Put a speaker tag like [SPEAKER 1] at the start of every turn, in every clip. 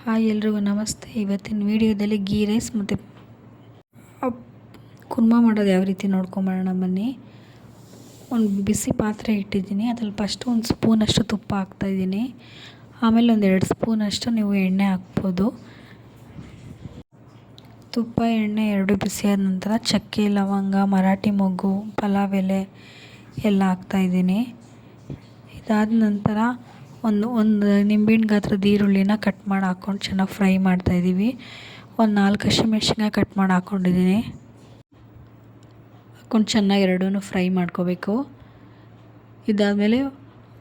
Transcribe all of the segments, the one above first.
[SPEAKER 1] Hi ಎಲ್ರಿಗೂ ನಮಸ್ತೆ. ಇವತ್ತಿನ ವಿಡಿಯೋದಲ್ಲಿ ಗೀ ರೈಸ್ ಮತ್ತು ಕುರ್ಮಾ ಮಾಡೋದು ಯಾವ ರೀತಿ ನೋಡ್ಕೊಂಬರೋಣ ಬನ್ನಿ. ಒಂದು ಬಿಸಿ ಪಾತ್ರೆ ಇಟ್ಟಿದ್ದೀನಿ. ಅದ್ರಲ್ಲಿ ಫಸ್ಟು ಒಂದು ಸ್ಪೂನಷ್ಟು ತುಪ್ಪ ಹಾಕ್ತಾಯಿದ್ದೀನಿ. ಆಮೇಲೆ ಒಂದು 2 ಸ್ಪೂನಷ್ಟು ನೀವು ಎಣ್ಣೆ ಹಾಕ್ಬೋದು. ತುಪ್ಪ ಎಣ್ಣೆ ಎರಡು ಬಿಸಿಯಾದ ನಂತರ ಚಕ್ಕೆ, ಲವಂಗ, ಮರಾಠಿ ಮೊಗ್ಗು, ಪಲಾವ್ ಎಲೆ ಎಲ್ಲ ಹಾಕ್ತಾಯಿದ್ದೀನಿ. ಇದಾದ ನಂತರ ಒಂದು ನಿಂಬೆಹಣ್ಣು ಗಾತ್ರದ ಈರುಳ್ಳಿನ ಕಟ್ ಮಾಡಿ ಹಾಕ್ಕೊಂಡು ಚೆನ್ನಾಗಿ ಫ್ರೈ ಮಾಡ್ತಾಯಿದ್ದೀವಿ. ಒಂದು 4 ಹಸಿಮೆಣ್ಸಿನ್ಕಾಯಿ ಕಟ್ ಮಾಡಿ ಹಾಕ್ಕೊಂಡಿದ್ದೀನಿ. ಹಾಕ್ಕೊಂಡು ಚೆನ್ನಾಗಿ ಎರಡೂ ಫ್ರೈ ಮಾಡ್ಕೋಬೇಕು. ಇದಾದಮೇಲೆ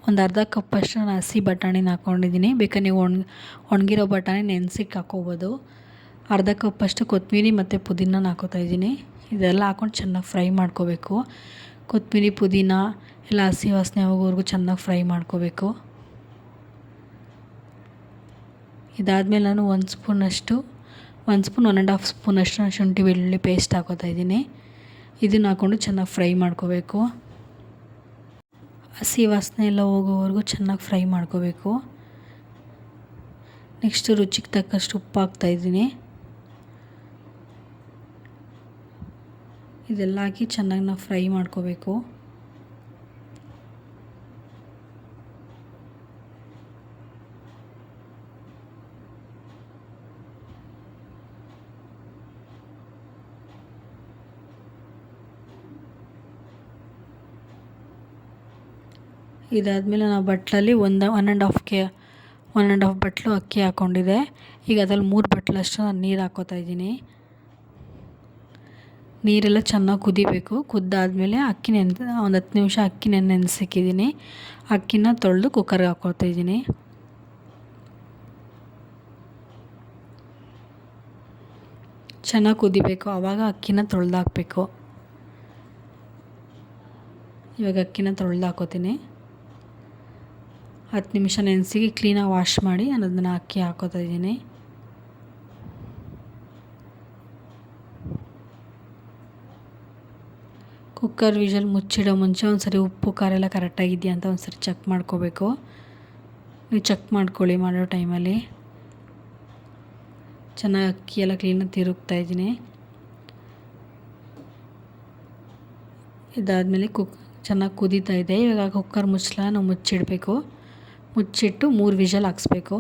[SPEAKER 1] ಒಂದು ಅರ್ಧ ಕಪ್ಪಷ್ಟು ನಾನು ಹಸಿ ಬಟಾಣಿನ ಹಾಕ್ಕೊಂಡಿದ್ದೀನಿ. ಬೇಕಾದ್ರೆ ನೀವು ಒಣಗಿರೋ ಬಟಾಣಿ ನೆನೆಸಿಟ್ಟು ಹಾಕ್ಕೋಬೋದು. ಅರ್ಧ ಕಪ್ಪಷ್ಟು ಕೊತ್ತಂಬರಿ ಮತ್ತು ಪುದೀನ ಹಾಕ್ಕೋತಾಯಿದ್ದೀನಿ. ಇದೆಲ್ಲ ಹಾಕ್ಕೊಂಡು ಚೆನ್ನಾಗಿ ಫ್ರೈ ಮಾಡ್ಕೋಬೇಕು. ಕೊತ್ತಂಬರಿ ಪುದೀನ ಎಲ್ಲ ಹಸಿ ವಾಸನೆ ಹೋಗೋವರೆಗೂ ಚೆನ್ನಾಗಿ ಫ್ರೈ ಮಾಡ್ಕೋಬೇಕು. ಇದಾದಮೇಲೆ ನಾನು 1 ಸ್ಪೂನ್ 1.5 ಸ್ಪೂನಷ್ಟು ನಾನು ಶುಂಠಿ ಬೆಳ್ಳುಳ್ಳಿ ಪೇಸ್ಟ್ ಹಾಕ್ಕೋತಾಯಿದ್ದೀನಿ. ಇದನ್ನು ಹಾಕ್ಕೊಂಡು ಚೆನ್ನಾಗಿ ಫ್ರೈ ಮಾಡ್ಕೋಬೇಕು. ಹಸಿ ವಾಸನೆ ಎಲ್ಲ ಹೋಗೋವರೆಗೂ ಚೆನ್ನಾಗಿ ಫ್ರೈ ಮಾಡ್ಕೋಬೇಕು. ನೆಕ್ಸ್ಟು ರುಚಿಗೆ ತಕ್ಕಷ್ಟು ಉಪ್ಪು ಹಾಕ್ತಾಯಿದ್ದೀನಿ. ಇದೆಲ್ಲ ಹಾಕಿ ಚೆನ್ನಾಗಿ ನಾವು ಫ್ರೈ ಮಾಡ್ಕೋಬೇಕು. ಇದಾದಮೇಲೆ ನಾವು ಬಟ್ಲಲ್ಲಿ 1.5 ಬಟ್ಲು ಅಕ್ಕಿ ಹಾಕ್ಕೊಂಡಿದ್ದೆ. ಈಗ ಅದ್ರಲ್ಲಿ 3 ಬಟ್ಲಷ್ಟು ನಾನು ನೀರು ಹಾಕ್ಕೋತಾಯಿದ್ದೀನಿ. ನೀರೆಲ್ಲ ಚೆನ್ನಾಗಿ ಕುದಿಬೇಕು. ಕುದ್ದಾದಮೇಲೆ ಒಂದು 10 ನಿಮಿಷ ಅಕ್ಕಿ ನೆನೆಸಿಕ್ಕಿದ್ದೀನಿ. ಅಕ್ಕಿನ ತೊಳೆದು ಕುಕ್ಕರ್ಗೆ ಹಾಕ್ಕೊತಾಯಿದ್ದೀನಿ. ಚೆನ್ನಾಗಿ ಕುದಿಬೇಕು. ಆವಾಗ ಅಕ್ಕಿನ ತೊಳೆದು ಹಾಕಬೇಕು. ಇವಾಗ ಅಕ್ಕಿನ ತೊಳೆದು ಹಾಕ್ಕೋತೀನಿ. 10 ನಿಮಿಷ ನೆನೆಸಿ ಕ್ಲೀನಾಗಿ ವಾಶ್ ಮಾಡಿ ನಾನು ಅದನ್ನು ಅಕ್ಕಿ ಹಾಕ್ಕೋತಾಯಿದ್ದೀನಿ. ಕುಕ್ಕರ್ ವಿಷಲ್ ಮುಚ್ಚಿಡೋ ಮುಂಚೆ ಒಂದು ಸರಿ ಉಪ್ಪು ಖಾರ ಎಲ್ಲ ಕರೆಕ್ಟಾಗಿದೆಯಾ ಅಂತ ಒಂದು ಸರಿ ಚೆಕ್ ಮಾಡ್ಕೋಬೇಕು. ನೀವು ಚೆಕ್ ಮಾಡ್ಕೊಳ್ಳಿ ಮಾಡೋ ಟೈಮಲ್ಲಿ. ಚೆನ್ನಾಗಿ ಅಕ್ಕಿ ಎಲ್ಲ ಕ್ಲೀನಾಗಿ ತಿರುಗ್ತಾಯಿದ್ದೀನಿ. ಇದಾದಮೇಲೆ ಚೆನ್ನಾಗಿ ಕುದೀತಾ ಇದೆ. ಇವಾಗ ಕುಕ್ಕರ್ ನಾವು ಮುಚ್ಚಿಡಬೇಕು. ಮುಚ್ಚಿಟ್ಟು 3 ವಿಷಲ್ ಹಾಕ್ಸ್ಬೇಕು.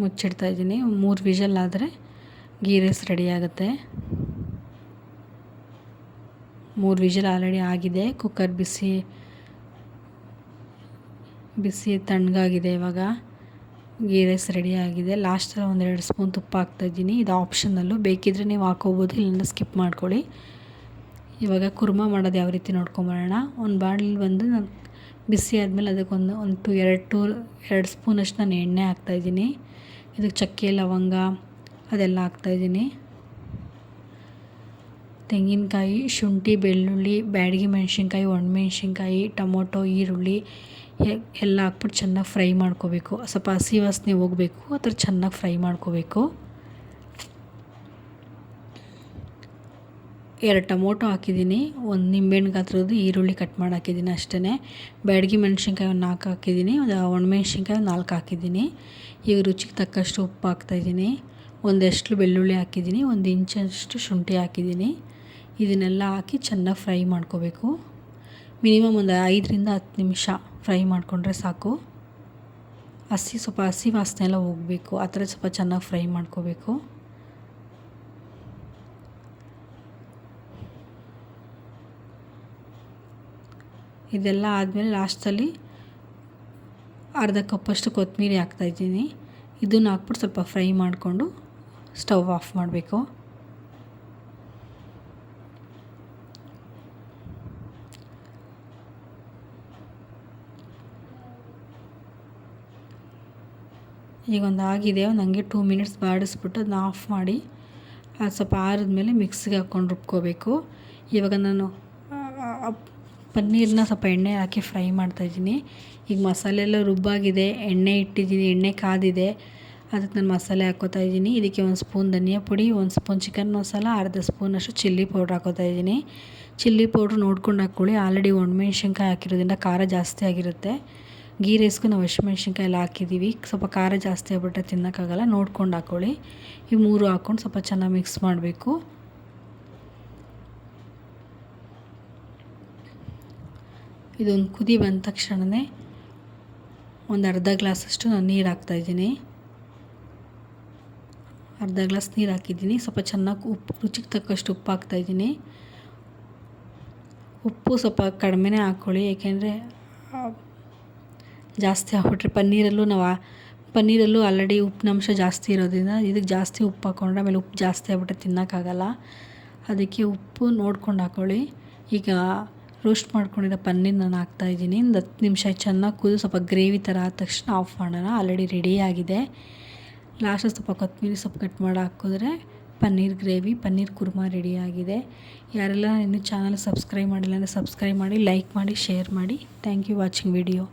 [SPEAKER 1] ಮುಚ್ಚಿಡ್ತಾ ಇದ್ದೀನಿ. 3 ವಿಷಲ್ ಆದರೆ ಗೀ ರೈಸ್ ರೆಡಿ ಆಗುತ್ತೆ. 3 ವಿಷಲ್ ಆಲ್ರೆಡಿ ಆಗಿದೆ. ಕುಕ್ಕರ್ ಬಿಸಿ ತಣ್ಣಗಾಗಿದೆ. ಇವಾಗ ಗೀ ರೈಸ್ ರೆಡಿ ಆಗಿದೆ. ಲಾಸ್ಟಲ್ಲಿ 1-2 ಸ್ಪೂನ್ ತುಪ್ಪ ಹಾಕ್ತಾಯಿದ್ದೀನಿ. ಇದು ಆಪ್ಷನಲ್ಲು, ಬೇಕಿದ್ದರೆ ನೀವು ಹಾಕ್ಕೋಬೋದು, ಇಲ್ಲಿಂದ ಸ್ಕಿಪ್ ಮಾಡ್ಕೊಳ್ಳಿ. ಇವಾಗ ಕುರ್ಮಾ ಮಾಡೋದು ಯಾವ ರೀತಿ ನೋಡ್ಕೊಂಬರೋಣ. ಒಂದು ಬಾಣಲಿ ನಾನು ಬಿಸಿ ಆದಮೇಲೆ ಅದಕ್ಕೆ 2 ಸ್ಪೂನಷ್ಟು ನಾನು ಎಣ್ಣೆ ಹಾಕ್ತಾಯಿದ್ದೀನಿ. ಇದಕ್ಕೆ ಚಕ್ಕೆ, ಲವಂಗ ಅದೆಲ್ಲ ಹಾಕ್ತಾಯಿದ್ದೀನಿ. ತೆಂಗಿನಕಾಯಿ, ಶುಂಠಿ, ಬೆಳ್ಳುಳ್ಳಿ, ಬ್ಯಾಡಗಿ ಮೆಣಸಿನ್ಕಾಯಿ, ಒಣಮೆಣ್ಸಿನ್ಕಾಯಿ, ಟೊಮೊಟೊ, ಈರುಳ್ಳಿ ಎಲ್ಲ ಹಾಕ್ಬಿಟ್ಟು ಚೆನ್ನಾಗಿ ಫ್ರೈ ಮಾಡ್ಕೋಬೇಕು. ಸ್ವಲ್ಪ ಹಸಿ ವಾಸನೆ ಹೋಗಬೇಕು. ಆ ಥರ ಚೆನ್ನಾಗಿ ಫ್ರೈ ಮಾಡ್ಕೋಬೇಕು. 2 ಟೊಮೊಟೊ ಹಾಕಿದ್ದೀನಿ. 1 ನಿಂಬೆಹಣ್ಣು ಗಾತ್ರದ್ದು ಈರುಳ್ಳಿ ಕಟ್ ಮಾಡಿ ಹಾಕಿದ್ದೀನಿ ಅಷ್ಟೇ. ಬ್ಯಾಡಗಿ ಮೆಣಸಿನ್ಕಾಯಿ 4 ಹಾಕಿದ್ದೀನಿ. ಒಣಮೆಣ್ಸಿನ್ಕಾಯಿ 4 ಹಾಕಿದ್ದೀನಿ. ಈಗ ರುಚಿಗೆ ತಕ್ಕಷ್ಟು ಉಪ್ಪು ಹಾಕ್ತಾಯಿದ್ದೀನಿ. 1 ಎಸ್ಳು ಬೆಳ್ಳುಳ್ಳಿ ಹಾಕಿದ್ದೀನಿ. 1 ಇಂಚಷ್ಟು ಶುಂಠಿ ಹಾಕಿದ್ದೀನಿ. ಇದನ್ನೆಲ್ಲ ಹಾಕಿ ಚೆನ್ನಾಗಿ ಫ್ರೈ ಮಾಡ್ಕೋಬೇಕು. ಮಿನಿಮಮ್ ಒಂದು 5-10 ನಿಮಿಷ ಫ್ರೈ ಮಾಡಿಕೊಂಡ್ರೆ ಸಾಕು. ಸ್ವಲ್ಪ ಹಸಿ ವಾಸನೆ ಎಲ್ಲ ಹೋಗಬೇಕು. ಆ ಥರ ಸ್ವಲ್ಪ ಚೆನ್ನಾಗಿ ಫ್ರೈ ಮಾಡ್ಕೋಬೇಕು. ಇದೆಲ್ಲ ಆದಮೇಲೆ ಲಾಸ್ಟಲ್ಲಿ ಅರ್ಧ ಕಪ್ಪಷ್ಟು ಕೊತ್ತಂಬರಿ ಹಾಕ್ತಾಯಿದ್ದೀನಿ. ಇದನ್ನು ಹಾಕ್ಬಿಟ್ಟು ಸ್ವಲ್ಪ ಫ್ರೈ ಮಾಡಿಕೊಂಡು ಸ್ಟವ್ ಆಫ್ ಮಾಡಬೇಕು. ಈಗ ಆಗಿದೆ. ಹಂಗೆ 2 ಮಿನಿಟ್ಸ್ ಬಾಡಿಸ್ಬಿಟ್ಟು ಅದನ್ನ ಆಫ್ ಮಾಡಿ ಅದು ಸ್ವಲ್ಪ ಆರಿದ್ಮೇಲೆ ಮಿಕ್ಸಿಗೆ ಹಾಕ್ಕೊಂಡು ರುಬ್ಕೋಬೇಕು. ಇವಾಗ ನಾನು ಪನ್ನೀರನ್ನ ಸ್ವಲ್ಪ ಎಣ್ಣೆ ಹಾಕಿ ಫ್ರೈ ಮಾಡ್ತಾಯಿದ್ದೀನಿ. ಈಗ ಮಸಾಲೆ ಎಲ್ಲ ರುಬ್ಬಾಗಿದೆ. ಎಣ್ಣೆ ಇಟ್ಟಿದ್ದೀನಿ. ಎಣ್ಣೆ ಕಾದಿದೆ. ಅದಕ್ಕೆ ನಾನು ಮಸಾಲೆ ಹಾಕ್ಕೋತಾ ಇದ್ದೀನಿ. ಇದಕ್ಕೆ 1 ಸ್ಪೂನ್ ಧನಿಯಾ ಪುಡಿ, 1 ಸ್ಪೂನ್ ಚಿಕನ್ ಮಸಾಲ, ಅರ್ಧ ಸ್ಪೂನಷ್ಟು ಚಿಲ್ಲಿ ಪೌಡ್ರ್ ಹಾಕ್ಕೋತಾ ಇದ್ದೀನಿ. ಚಿಲ್ಲಿ ಪೌಡ್ರ್ ನೋಡ್ಕೊಂಡು ಹಾಕ್ಕೊಳ್ಳಿ. ಆಲ್ರೆಡಿ ಒಣಮೆಣ್ಸಿನ್ಕಾಯಿ ಹಾಕಿರೋದ್ರಿಂದ ಖಾರ ಜಾಸ್ತಿ ಆಗಿರುತ್ತೆ. ಗೀ ರೈಸ್ಗೂ ನಾವು ಹಸಿಮೆಣ್ಸಿನ್ಕಾಯಿ ಎಲ್ಲ ಹಾಕಿದ್ದೀವಿ, ಸ್ವಲ್ಪ ಖಾರ ಜಾಸ್ತಿ ಆಗ್ಬಿಟ್ರೆ ತಿನ್ನೋಕ್ಕಾಗಲ್ಲ, ನೋಡ್ಕೊಂಡು ಹಾಕ್ಕೊಳ್ಳಿ. ಈ 3 ಹಾಕ್ಕೊಂಡು ಸ್ವಲ್ಪ ಚೆನ್ನಾಗಿ ಮಿಕ್ಸ್ ಮಾಡಬೇಕು. ಇದೊಂದು ಕುದಿ ಬಂದ ತಕ್ಷಣವೇ ಒಂದು ಅರ್ಧ ಗ್ಲಾಸಷ್ಟು ನಾನು ನೀರು ಹಾಕ್ತಾಯಿದ್ದೀನಿ. ಅರ್ಧ ಗ್ಲಾಸ್ ನೀರು ಹಾಕಿದ್ದೀನಿ. ಸ್ವಲ್ಪ ಚೆನ್ನಾಗಿ ರುಚಿಗೆ ತಕ್ಕಷ್ಟು ಉಪ್ಪು ಹಾಕ್ತಾಯಿದ್ದೀನಿ. ಉಪ್ಪು ಸ್ವಲ್ಪ ಕಡಿಮೆನೇ ಹಾಕ್ಕೊಳ್ಳಿ, ಏಕೆಂದರೆ ಜಾಸ್ತಿ ಹಾಕ್ಬಿಟ್ರೆ ಪನ್ನೀರಲ್ಲೂ ಆಲ್ರೆಡಿ ಉಪ್ಪಿನಂಶ ಜಾಸ್ತಿ ಇರೋದ್ರಿಂದ ಇದಕ್ಕೆ ಜಾಸ್ತಿ ಉಪ್ಪು ಹಾಕ್ಕೊಂಡ್ರೆ ಆಮೇಲೆ ಉಪ್ಪು ಜಾಸ್ತಿ ಆಗ್ಬಿಟ್ರೆ ತಿನ್ನೋಕ್ಕಾಗಲ್ಲ. ಅದಕ್ಕೆ ಉಪ್ಪು ನೋಡ್ಕೊಂಡು ಹಾಕ್ಕೊಳ್ಳಿ. ಈಗ ರೋಸ್ಟ್ ಮಾಡ್ಕೊಂಡಿರೋ ಪನ್ನೀರ್ ನಾನು ಹಾಕ್ತಾಯಿದ್ದೀನಿ. ಒಂದು 10 ನಿಮಿಷ ಚೆನ್ನಾಗಿ ಕುದಿದು ಸ್ವಲ್ಪ ಗ್ರೇವಿ ಥರ ಆದ ತಕ್ಷಣ ಆಫ್ ಮಾಡೋಣ. ಆಲ್ರೆಡಿ ರೆಡಿಯಾಗಿದೆ. ಲಾಸ್ಟಲ್ಲಿ ಸ್ವಲ್ಪ ಕೊತ್ತಂಬರಿ ಸೊಪ್ಪು ಕಟ್ ಮಾಡಿ ಹಾಕಿದ್ರೆ ಪನ್ನೀರ್ ಕುರ್ಮಾ ರೆಡಿಯಾಗಿದೆ. ಯಾರೆಲ್ಲ ಇನ್ನೂ ಚಾನಲ್ ಸಬ್ಸ್ಕ್ರೈಬ್ ಮಾಡಿಲ್ಲ ಅಂದರೆ ಸಬ್ಸ್ಕ್ರೈಬ್ ಮಾಡಿ, ಲೈಕ್ ಮಾಡಿ, ಶೇರ್ ಮಾಡಿ. Thank you watching video.